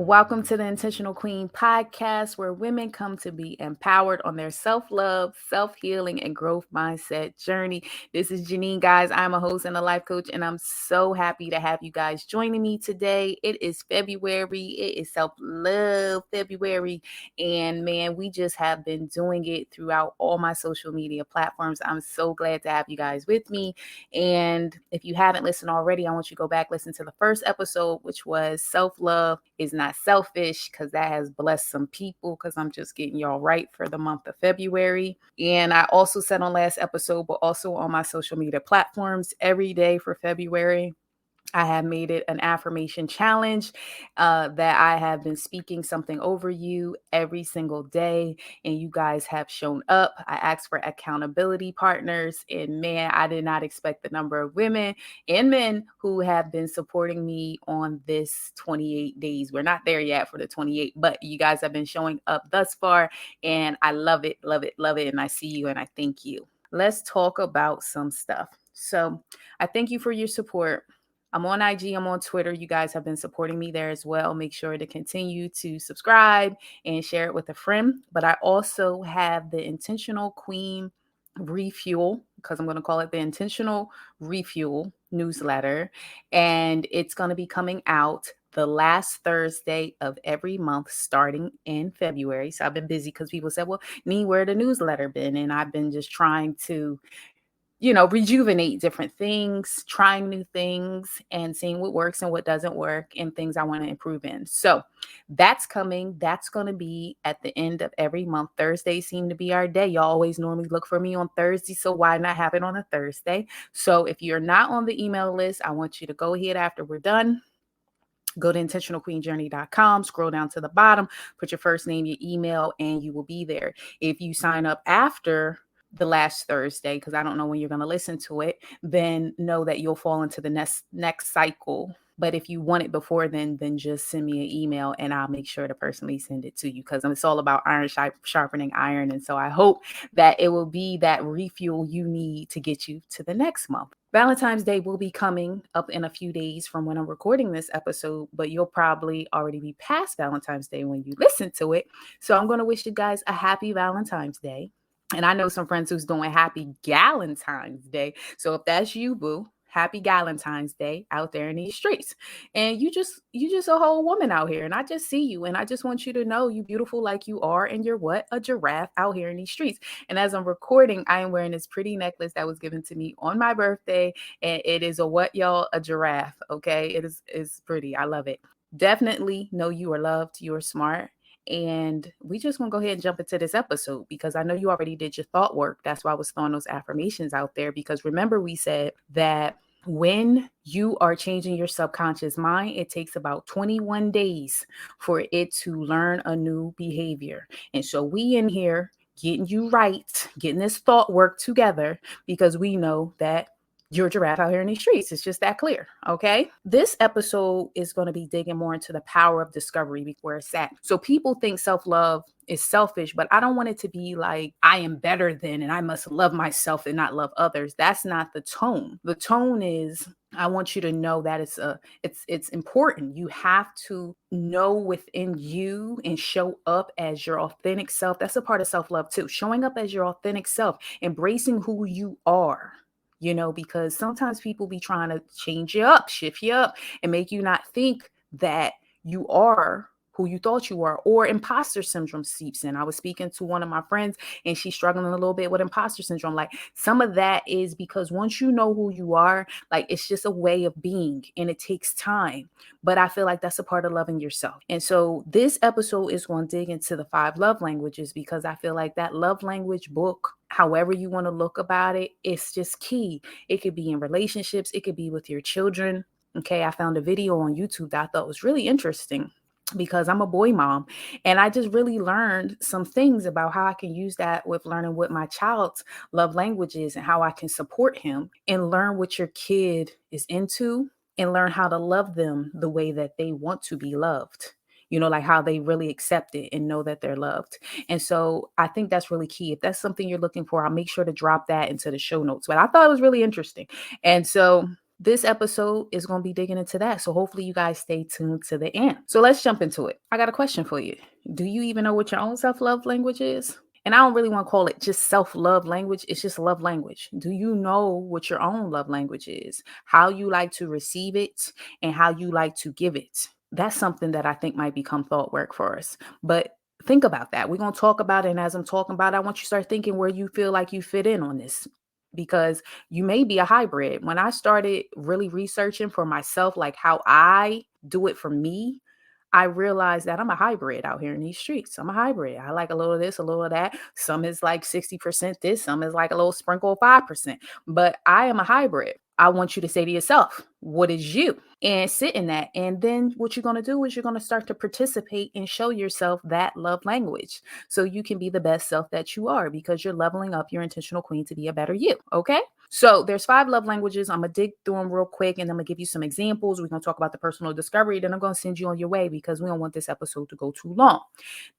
Welcome to the Intentional Queen podcast, where women come to be empowered on their self love, self healing, and growth mindset journey. This is Janine, guys. I'm a host and a life coach, and I'm so happy to have you guys joining me today. It is February, it is Self Love February, and man, we just have been doing it throughout all my social media platforms. I'm so glad to have you guys with me. And if you haven't listened already, I want you to go back, listen to the first episode, which was Self Love is Not Selfish, because that has blessed some people, because I'm just getting y'all right for the month of February. And I also said on last episode, but also on my social media platforms, every day for February, I have made it an affirmation challenge that I have been speaking something over you every single day, and you guys have shown up. I asked for accountability partners, and man, I did not expect the number of women and men who have been supporting me on this 28 days. We're not there yet for the 28, but you guys have been showing up thus far, and I love it, love it, love it. And I see you and I thank you. Let's talk about some stuff. So I thank you for your support. I'm on IG, I'm on Twitter. You guys have been supporting me there as well. Make sure to continue to subscribe and share it with a friend. But I also have the Intentional Queen Refuel, because I'm going to call it the Intentional Refuel newsletter. And it's going to be coming out the last Thursday of every month starting in February. So I've been busy because people said, well, Nee, where the newsletter been? And I've been just trying to rejuvenate different things, trying new things and seeing what works and what doesn't work and things I want to improve in. So that's coming. That's going to be at the end of every month. Thursdays seem to be our day. Y'all always normally look for me on Thursday. So why not have it on a Thursday? So if you're not on the email list, I want you to go ahead after we're done. Go to intentionalqueenjourney.com, scroll down to the bottom, put your first name, your email, and you will be there. If you sign up after the last Thursday, because I don't know when you're going to listen to it, then know that you'll fall into the next cycle. But if you want it before then just send me an email and I'll make sure to personally send it to you, because it's all about iron sharpening iron. And so I hope that it will be that refuel you need to get you to the next month. Valentine's Day will be coming up in a few days from when I'm recording this episode, but you'll probably already be past Valentine's Day when you listen to it. So I'm going to wish you guys a happy Valentine's Day. And I know some friends who's doing happy Galentine's Day. So if that's you, boo, happy Galentine's Day out there in these streets. And you just a whole woman out here. And I just see you. And I just want you to know you beautiful like you are. And you're what? A giraffe out here in these streets. And as I'm recording, I am wearing this pretty necklace that was given to me on my birthday. And it is a what, y'all? A giraffe. Okay. It's pretty. I love it. Definitely know you are loved. You are smart. And we just want to go ahead and jump into this episode, because I know you already did your thought work. That's why I was throwing those affirmations out there, because remember we said that when you are changing your subconscious mind, it takes about 21 days for it to learn a new behavior. And so we in here getting you right, getting this thought work together, because we know that you're a giraffe out here in these streets. It's just that clear. Okay. This episode is going to be digging more into the power of discovery, where it's at. So people think self-love is selfish, but I don't want it to be like I am better than and I must love myself and not love others. That's not the tone. The tone is, I want you to know that it's important. You have to know within you and show up as your authentic self. That's a part of self-love too. Showing up as your authentic self, embracing who you are. Because sometimes people be trying to change you up, shift you up, and make you not think that you are who you thought you were, or imposter syndrome seeps in. I was speaking to one of my friends and she's struggling a little bit with imposter syndrome. Like, some of that is because once you know who you are, like, it's just a way of being and it takes time. But I feel like that's a part of loving yourself. And so this episode is going to dig into the 5 love languages, because I feel like that love language book, however you want to look about it, it's just key. It could be in relationships. It could be with your children. Okay. I found a video on YouTube that I thought was really interesting, because I'm a boy mom, and I just really learned some things about how I can use that with learning what my child's love language is and how I can support him, and learn what your kid is into and learn how to love them the way that they want to be loved. Like how they really accept it and know that they're loved. And so I think that's really key. If that's something you're looking for, I'll make sure to drop that into the show notes. But I thought it was really interesting. And so This episode is going to be digging into that. So hopefully you guys stay tuned to the end. So let's jump into it. I got a question for you. Do you even know what your own self-love language is? And I don't really want to call it just self-love language. It's just love language. Do you know what your own love language is? How you like to receive it and how you like to give it? That's something that I think might become thought work for us. But think about that. We're going to talk about it. And as I'm talking about it, I want you to start thinking where you feel like you fit in on this, because you may be a hybrid. When I started really researching for myself, like how I do it for me, I realized that I'm a hybrid out here in these streets. I'm a hybrid. I like a little of this, a little of that. Some is like 60% this, some is like a little sprinkle of 5%. But I am a hybrid. I want you to say to yourself, what is you? And sit in that. And then what you're going to do is you're going to start to participate and show yourself that love language so you can be the best self that you are, because you're leveling up your intentional queen to be a better you. Okay. So there's 5 love languages. I'm going to dig through them real quick and I'm going to give you some examples. We're going to talk about the personal discovery. Then I'm going to send you on your way because we don't want this episode to go too long.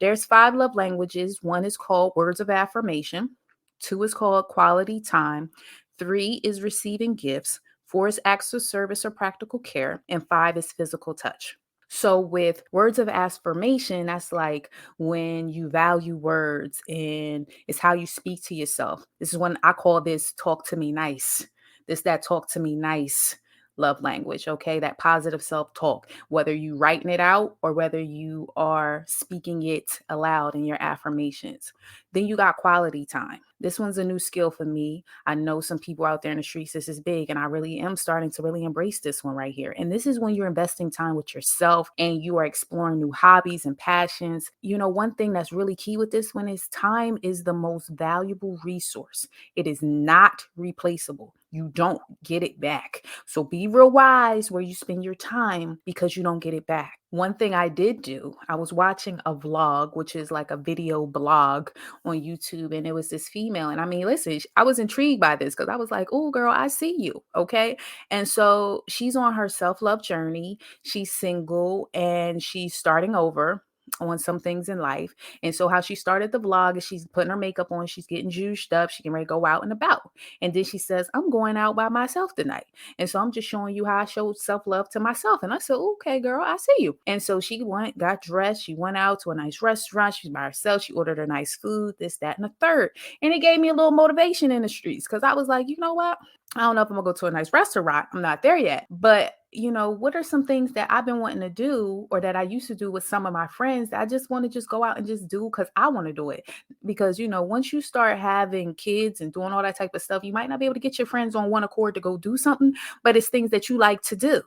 There's 5 love languages. 1 is called words of affirmation. 2 is called quality time. 3 is receiving gifts. 4 is acts of service or practical care. And 5 is physical touch. So with words of affirmation, that's like when you value words and it's how you speak to yourself. This is when I call this talk to me nice. That talk to me nice love language. Okay. That positive self-talk, whether you writing it out or whether you are speaking it aloud in your affirmations. Then you got quality time. This one's a new skill for me. I know some people out there in the streets, this is big, and I really am starting to really embrace this one right here. And this is when you're investing time with yourself and you are exploring new hobbies and passions. You know, one thing that's really key with this one is time is the most valuable resource. It is not replaceable. You don't get it back. So be real wise where you spend your time because you don't get it back. One thing I did do, I was watching a vlog, which is like a video blog on YouTube, and it was this female. And I mean, listen, I was intrigued by this because I was like, oh, girl, I see you. Okay. And so she's on her self-love journey. She's single and she's starting over on some things in life. And so how she started the vlog is she's putting her makeup on, she's getting juiced up, she can ready to go out and about. And then she says, I'm going out by myself tonight. And so I'm just showing you how I show self-love to myself. And I said, okay, girl, I see you. And so she went, got dressed, she went out to a nice restaurant, she's by herself, she ordered her nice food, this, that, and the third. And it gave me a little motivation in the streets because I was like, you know what? I don't know if I'm gonna go to a nice restaurant. I'm not there yet. But you know, what are some things that I've been wanting to do or that I used to do with some of my friends that I just want to just go out and just do because I want to do it? Because, you know, once you start having kids and doing all that type of stuff, you might not be able to get your friends on one accord to go do something, but it's things that you like to do.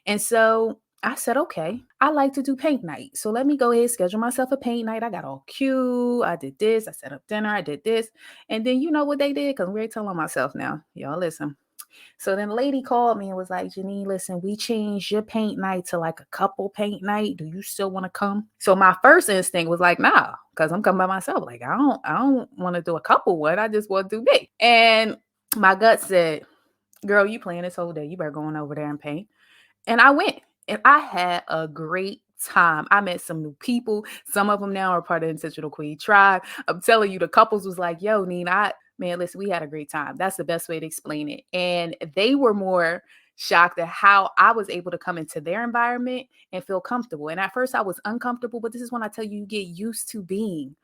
And so I said, okay, I like to do paint night. So let me go ahead, schedule myself a paint night. I got all cute. I did this. I set up dinner. I did this. And then you know what they did? Because we're telling myself now. Y'all listen. So then the lady called me and was like, Janine, listen, we changed your paint night to like a couple paint night. Do you still want to come? So my first instinct was like, nah, because I'm coming by myself. Like, I don't want to do a couple one. I just want to do me. And my gut said, girl, you playing this whole day. You better go on over there and paint. And I went and I had a great time. I met some new people. Some of them now are part of the Intentional Queen tribe. I'm telling you, the couples was like, yo, Nina, man, listen, we had a great time. That's the best way to explain it. And they were more shocked at how I was able to come into their environment and feel comfortable. And at first I was uncomfortable, but this is when I tell you, you get used to being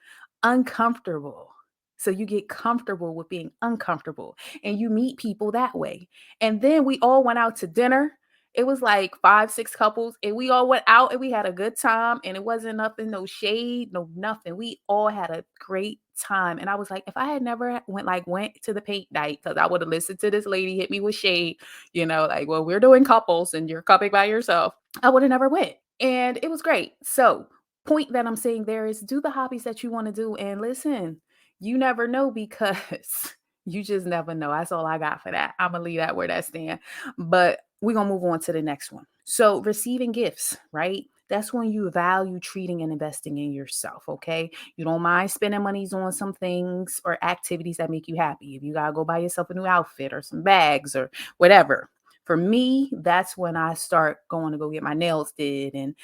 uncomfortable. So you get comfortable with being uncomfortable and you meet people that way. And then we all went out to dinner. It was like 5, 6 couples, and we all went out and we had a good time. And it wasn't nothing, no shade, no nothing. We all had a great time. And I was like, if I had never went to the paint night, because I would have listened to this lady hit me with shade, like, well, we're doing couples and you're coming by yourself. I would have never went. And it was great. So point that I'm saying there is do the hobbies that you want to do. And listen, you never know because you just never know. That's all I got for that. I'm going to leave that where that stands. But we're going to move on to the next one. So receiving gifts, right? That's when you value treating and investing in yourself, okay? You don't mind spending monies on some things or activities that make you happy. If you got to go buy yourself a new outfit or some bags or whatever, For me, that's when I start going to go get my nails did and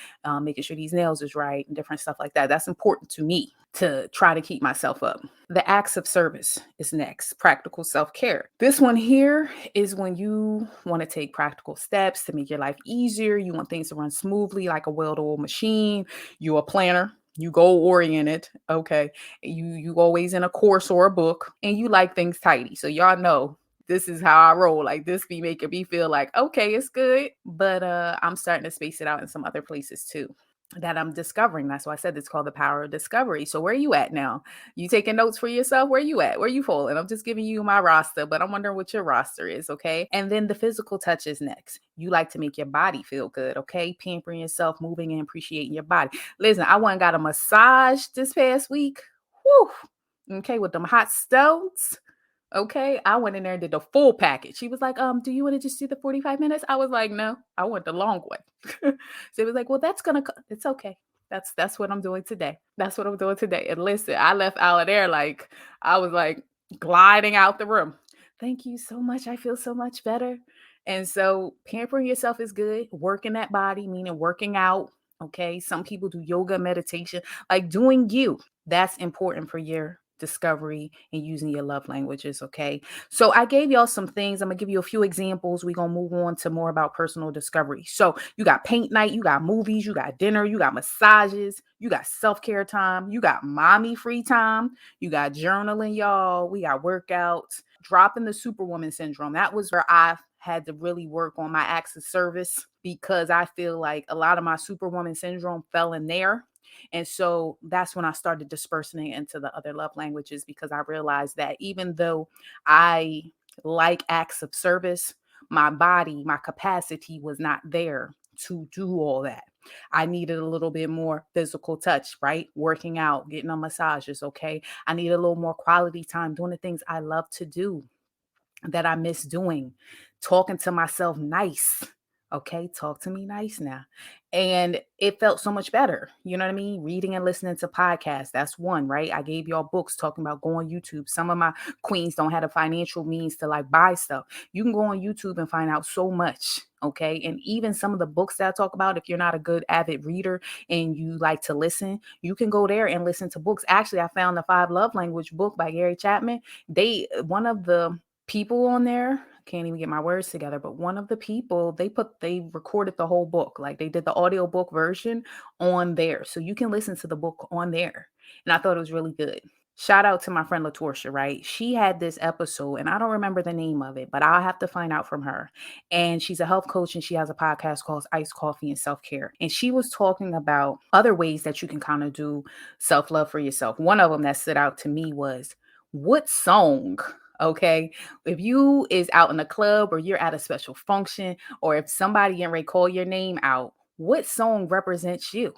making sure these nails is right and different stuff like that. That's important to me to try to keep myself up. The acts of service is next, practical self care. This one here is when you want to take practical steps to make your life easier. You want things to run smoothly like a well oiled machine. You're a planner. You goal oriented, okay. You always in a course or a book, and you like things tidy. So y'all know this is how I roll. Like this be making me feel like, okay, it's good. But I'm starting to space it out in some other places too that I'm discovering. That's why I said it's called the power of discovery. So where are you at now? You taking notes for yourself? Where you at? Where you falling? I'm just giving you my roster, but I'm wondering what your roster is, okay? And then the physical touch is next. You like to make your body feel good, okay? Pampering yourself, moving and appreciating your body. Listen, I went and got a massage this past week. Whew. Okay, with them hot stones. Okay, I went in there and did the full package. She was like, do you want to just do the 45 minutes? I was like, no, I want the long one. So it was like, well, it's okay. That's what I'm doing today. That's what I'm doing today. And listen, I left out of there like I was like gliding out the room. Thank you so much. I feel so much better. And so pampering yourself is good. Working that body, meaning working out. Okay. Some people do yoga, meditation, like doing you. That's important for your discovery and using your love languages. Okay. So I gave y'all some things. I'm gonna give you a few examples. We're gonna move on to more about personal discovery. So you got paint night, you got movies, you got dinner, you got massages, you got self-care time, you got mommy free time, you got journaling, y'all. We got workouts, dropping the superwoman syndrome. That was where I had to really work on my acts of service because I feel like a lot of my superwoman syndrome fell in there. And so that's when I started dispersing it into the other love languages because I realized that even though I like acts of service, my body, my capacity was not there to do all that. I needed a little bit more physical touch, right? Working out, getting on massages, okay? I need a little more quality time doing the things I love to do that I miss doing, talking to myself nice. Okay, talk to me nice now. And it felt so much better. You know what I mean? Reading and listening to podcasts. That's one, right? I gave y'all books talking about go on YouTube. Some of my queens don't have the financial means to like buy stuff. You can go on YouTube and find out so much. Okay. And even some of the books that I talk about, if you're not a good avid reader and you like to listen, you can go there and listen to books. Actually, I found the 5 Love Language book by Gary Chapman. One of the people on there, can't even get my words together, but one of the people they recorded the whole book, like they did the audiobook version on there, so you can listen to the book on there. And I thought it was really good. Shout out to my friend Latorsha, right? She had this episode and I don't remember the name of it, but I'll have to find out from her. And she's a health coach and she has a podcast called Iced Coffee and Self-Care. And she was talking about other ways that you can kind of do self-love for yourself. One of them that stood out to me was what song, okay, if you is out in a club or you're at a special function or if somebody can recall your name out, what song represents you?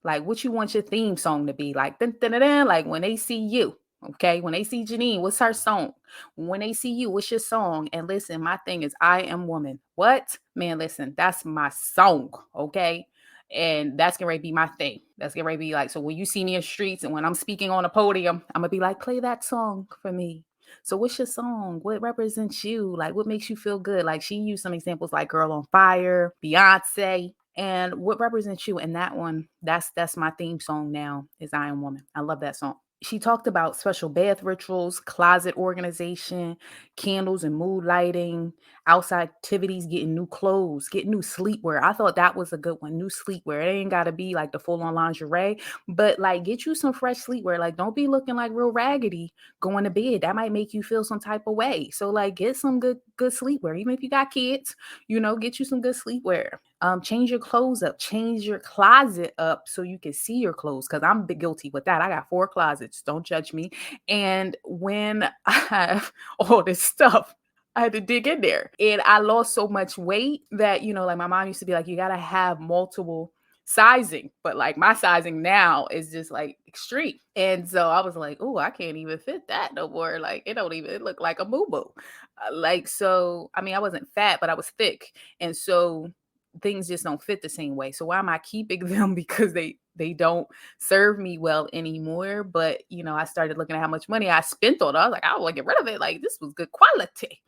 Like what you want your theme song to be like, dun, dun, dun, dun, like when they see you. Okay, when they see Janine, what's her song? When they see you, what's your song? And listen, my thing is I Am Woman. What? Man, listen, that's my song. Okay. And that's gonna be my thing. That's gonna be like, so when you see me in the streets and when I'm speaking on a podium, I'm gonna be like, play that song for me. So what's your song? What represents you? Like what makes you feel good? Like she used some examples like Girl on Fire, Beyonce, and what represents you. And that one, that's my theme song now is I Am Woman. I love that song. She talked about special bath rituals, closet organization, candles and mood lighting, outside activities, getting new clothes, getting new sleepwear. I thought that was a good one. New sleepwear. It ain't got to be like the full on lingerie, but like get you some fresh sleepwear. Like don't be looking like real raggedy going to bed. That might make you feel some type of way. So like get some good sleepwear. Even if you got kids, get you some good sleepwear. Change your clothes up, change your closet up so you can see your clothes. Cause I'm guilty with that. I got 4 closets. Don't judge me. And when I have all this stuff, I had to dig in there. And I lost so much weight that, like my mom used to be like, you got to have multiple sizing. But like my sizing now is just like extreme. And so I was like, oh, I can't even fit that no more. Like it don't even look like a moo-moo. So, I mean, I wasn't fat, but I was thick. And so things just don't fit the same way. So why am I keeping them? Because they don't serve me well anymore. But I started looking at how much money I spent on it. I was like, I want to get rid of it. Like this was good quality.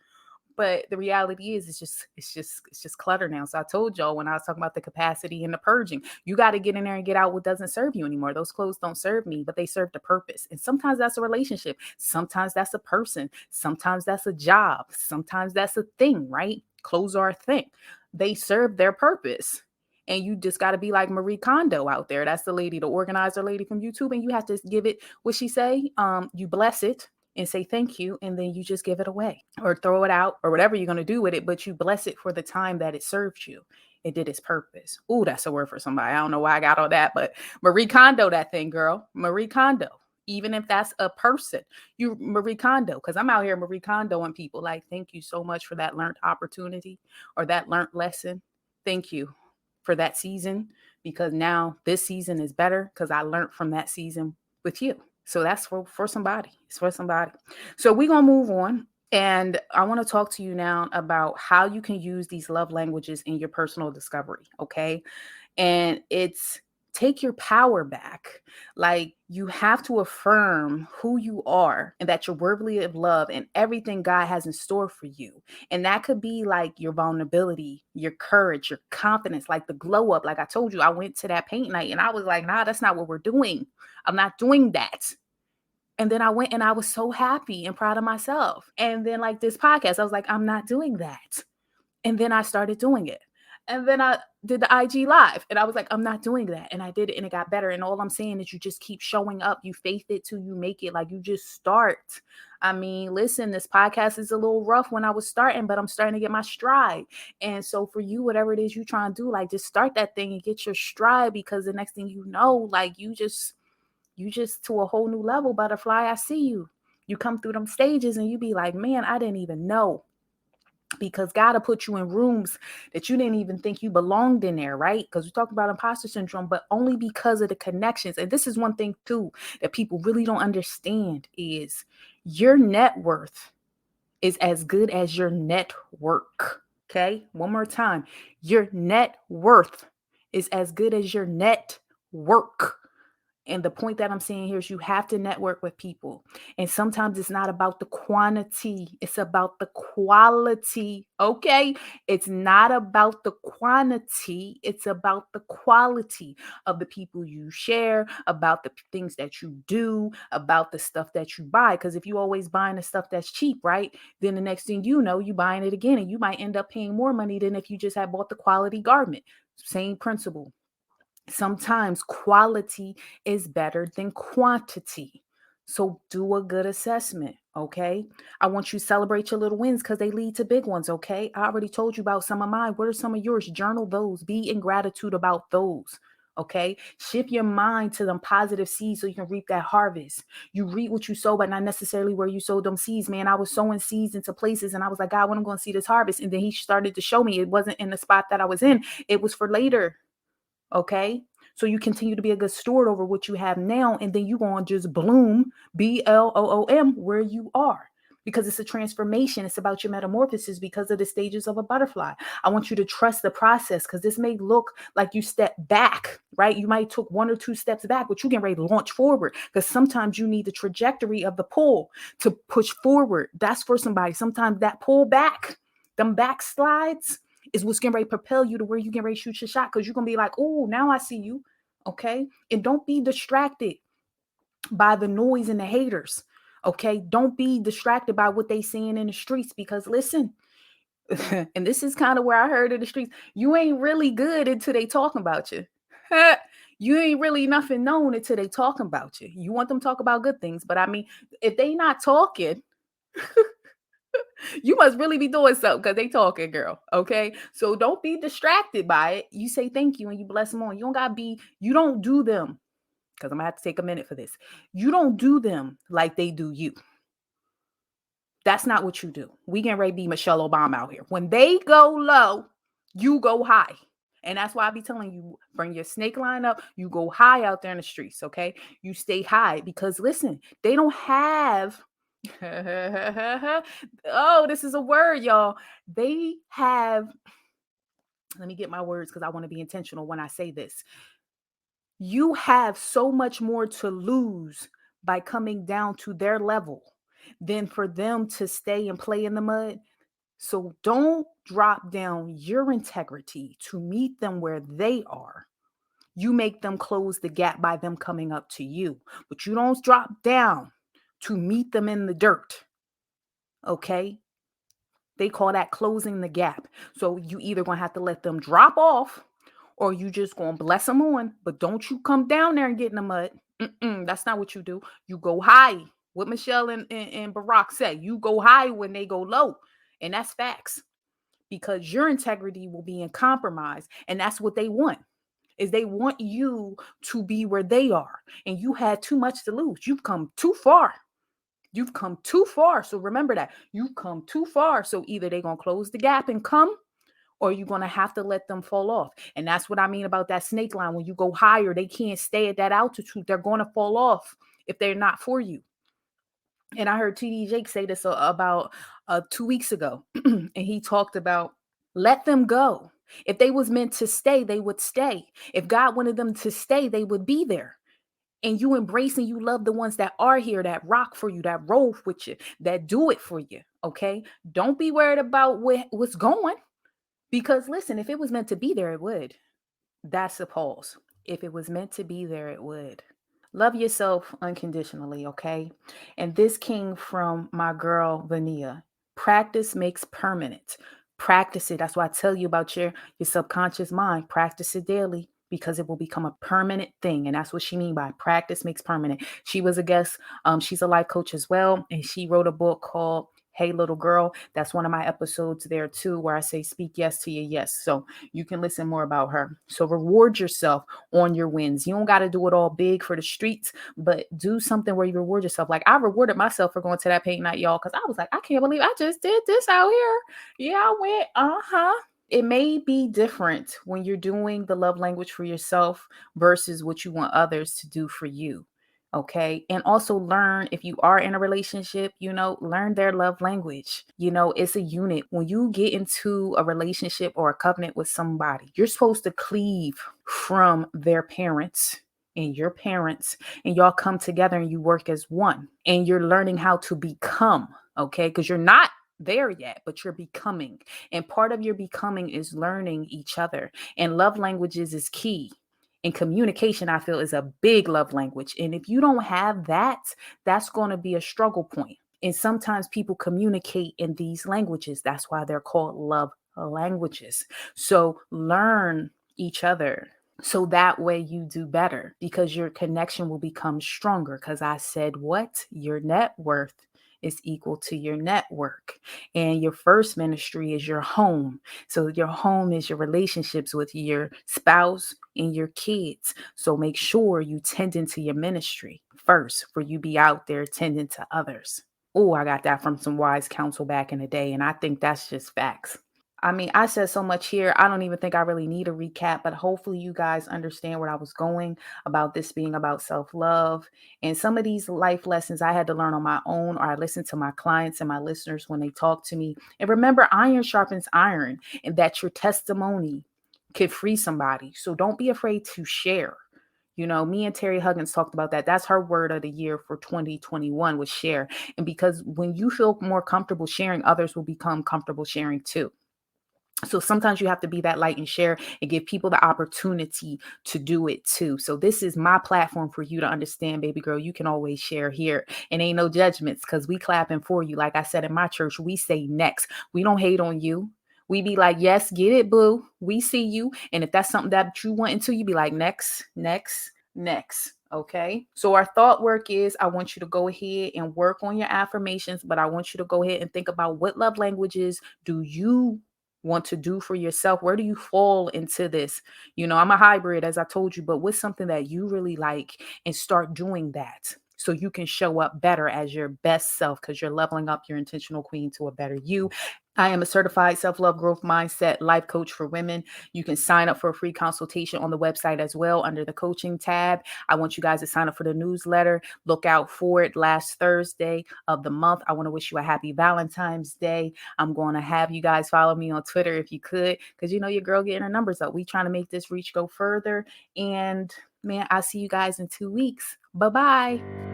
But the reality is it's just clutter now. So I told y'all when I was talking about the capacity and the purging, you got to get in there and get out what doesn't serve you anymore. Those clothes don't serve me, but they serve the purpose. And sometimes that's a relationship. Sometimes that's a person. Sometimes that's a job. Sometimes that's a thing, right? Clothes are a thing. They serve their purpose. And you just got to be like Marie Kondo out there. That's the lady, the organizer lady from YouTube. And you have to give it, what she say? You bless it and say thank you, and then you just give it away or throw it out or whatever you're going to do with it, but you bless it for the time that it served you. It did its purpose. Ooh, that's a word for somebody. I don't know why I got all that, but Marie Kondo that thing, girl. Marie Kondo. Even if that's a person, you Marie Kondo, because I'm out here Marie Kondoing people like, thank you so much for that learned opportunity or that learned lesson. Thank you for that season, because now this season is better because I learned from that season with you. So that's for somebody. It's for somebody. So we're going to move on. And I want to talk to you now about how you can use these love languages in your personal discovery. Okay. And it's take your power back. Like, you have to affirm who you are and that you're worthy of love and everything God has in store for you. And that could be like your vulnerability, your courage, your confidence, like the glow up. Like I told you, I went to that paint night and I was like, nah, that's not what we're doing. I'm not doing that. And then I went and I was so happy and proud of myself. And then, like this podcast, I was like, I'm not doing that. And then I started doing it. And then I did the IG live and I was like, I'm not doing that. And I did it and it got better. And all I'm saying is you just keep showing up. You faith it till you make it. Like, you just start. I mean, listen, this podcast is a little rough when I was starting, but I'm starting to get my stride. And so for you, whatever it is you trying to do, like, just start that thing and get your stride, because the next thing you know, like, you just to a whole new level, butterfly. I see you. You come through them stages and you be like, man, I didn't even know. Because God will put you in rooms that you didn't even think you belonged in there, right? Because we talk about imposter syndrome, but only because of the connections. And this is one thing too that people really don't understand is your net worth is as good as your network. Okay, one more time. Your net worth is as good as your network. And the point that I'm saying here is you have to network with people. And sometimes it's not about the quantity, it's about the quality. Okay. It's not about the quantity, it's about the quality of the people you share, about the things that you do, about the stuff that you buy. Because if you always buying the stuff that's cheap, right? Then the next thing you know, you buying it again and you might end up paying more money than if you just had bought the quality garment. Same principle. Sometimes quality is better than quantity. So do a good assessment, okay? I want you to celebrate your little wins because they lead to big ones, okay? I already told you about some of mine. What are some of yours? Journal those. Be in gratitude about those, okay? Shift your mind to them positive seeds so you can reap that harvest. You reap what you sow, but not necessarily where you sowed them seeds, man. I was sowing seeds into places and I was like, God, when I'm going to see this harvest? And then he started to show me it wasn't in the spot that I was in. It was for later. Okay. So you continue to be a good steward over what you have now, and then you're going to just bloom, BLOOM, where you are, because it's a transformation. It's about your metamorphosis because of the stages of a butterfly. I want you to trust the process, because this may look like you step back, right? You might took one or two steps back, but you get ready to launch forward, because sometimes you need the trajectory of the pull to push forward. That's for somebody. Sometimes that pull back, them backslides, is what's getting ready to propel you to where you get ready to shoot your shot, because you're going to be like, oh, now I see you. Okay. And don't be distracted by the noise and the haters. Okay. Don't be distracted by what they saying in the streets, because listen, and this is kind of where I heard in the streets, you ain't really good until they talking about you. You ain't really nothing known until they talking about you. You want them to talk about good things, but I mean, if they not talking, you must really be doing something because they talking, girl. Okay. So don't be distracted by it. You say thank you and you bless them on. You don't gotta be, you don't do them, because I'm gonna have to take a minute for this. You don't do them like they do you. That's not what you do. We getting ready to be Michelle Obama out here. When they go low, you go high. And that's why I be telling you, bring your snake line up. You go high out there in the streets, okay? You stay high, because listen, they don't have oh, this is a word, y'all. They have, let me get my words because I want to be intentional when I say this. You have so much more to lose by coming down to their level than for them to stay and play in the mud. So don't drop down your integrity to meet them where they are. You make them close the gap by them coming up to you, but you don't drop down to meet them in the dirt. Okay? They call that closing the gap. So you either gonna have to let them drop off or you just gonna bless them on, but don't you come down there and get in the mud. That's not what you do. You go high. What Michelle and Barack said, you go high when they go low. And that's facts because your integrity will be in compromise. And that's what they want is they want you to be where they are. And you had too much to lose. You've come too far. You've come too far. So remember that. You've come too far. So either they're going to close the gap and come, or you're going to have to let them fall off. And that's what I mean about that snake line. When you go higher, they can't stay at that altitude. They're going to fall off if they're not for you. And I heard TD Jake say this about 2 weeks ago. And he talked about let them go. If they was meant to stay, they would stay. If God wanted them to stay, they would be there. And you embrace and you love the ones that are here, that rock for you, that roll with you, that do it for you. Okay. Don't be worried about what's going. Because listen, if it was meant to be there, it would. That's a pause. If it was meant to be there, it would. Love yourself unconditionally, okay? And this came from my girl, Vania. Practice makes permanent. Practice it. That's why I tell you about your subconscious mind. Practice it daily because it will become a permanent thing. And that's what she mean by practice makes permanent. She was a guest. She's a life coach as well. And she wrote a book called Hey Little Girl. That's one of my episodes there too, where I say speak yes to your yes. So you can listen more about her. So reward yourself on your wins. You don't got to do it all big for the streets, but do something where you reward yourself. Like I rewarded myself for going to that paint night, y'all, because I was like, I can't believe I just did this out here. Yeah, I went, It may be different when you're doing the love language for yourself versus what you want others to do for you. Okay. And also learn if you are in a relationship, learn their love language. It's a unit. When you get into a relationship or a covenant with somebody, you're supposed to cleave from their parents and your parents, and y'all come together and you work as one. And you're learning how to become. Okay. Because you're not there yet, but you're becoming. And part of your becoming is learning each other. And love languages is key. And communication, I feel, is a big love language. And if you don't have that, that's going to be a struggle point. And sometimes people communicate in these languages. That's why they're called love languages. So learn each other. So that way you do better because your connection will become stronger. Because I said what? Your net worth is equal to your network. And your first ministry is your home. So your home is your relationships with your spouse and your kids. So make sure you tend into your ministry first for you be out there tending to others. Oh, I got that from some wise counsel back in the day. And I think that's just facts. I mean, I said so much here. I don't even think I really need a recap, but hopefully you guys understand where I was going about this being about self-love. And some of these life lessons I had to learn on my own, or I listened to my clients and my listeners when they talk to me. And remember, iron sharpens iron, and that your testimony could free somebody. So don't be afraid to share. Me and Terry Huggins talked about that. That's her word of the year for 2021 was share. And because when you feel more comfortable sharing, others will become comfortable sharing too. So sometimes you have to be that light and share and give people the opportunity to do it too. So this is my platform for you to understand, baby girl. You can always share here and ain't no judgments because we clapping for you. Like I said in my church, we say next. We don't hate on you. We be like, yes, get it, boo. We see you. And if that's something that you want into, you be like, next, next, next. Okay. So our thought work is I want you to go ahead and work on your affirmations, but I want you to go ahead and think about what love languages do you want to do for yourself? Where do you fall into this? I'm a hybrid, as I told you, but what's something that you really like and start doing that so you can show up better as your best self because you're leveling up your intentional queen to a better you. I am a certified self-love growth mindset life coach for women. You can sign up for a free consultation on the website as well under the coaching tab. I want you guys to sign up for the newsletter. Look out for it last Thursday of the month. I want to wish you a happy Valentines Day. I'm going to have you guys follow me on Twitter if you could, because your girl getting her numbers up. We trying to make this reach go further. And man, I'll see you guys in 2 weeks. Bye-bye.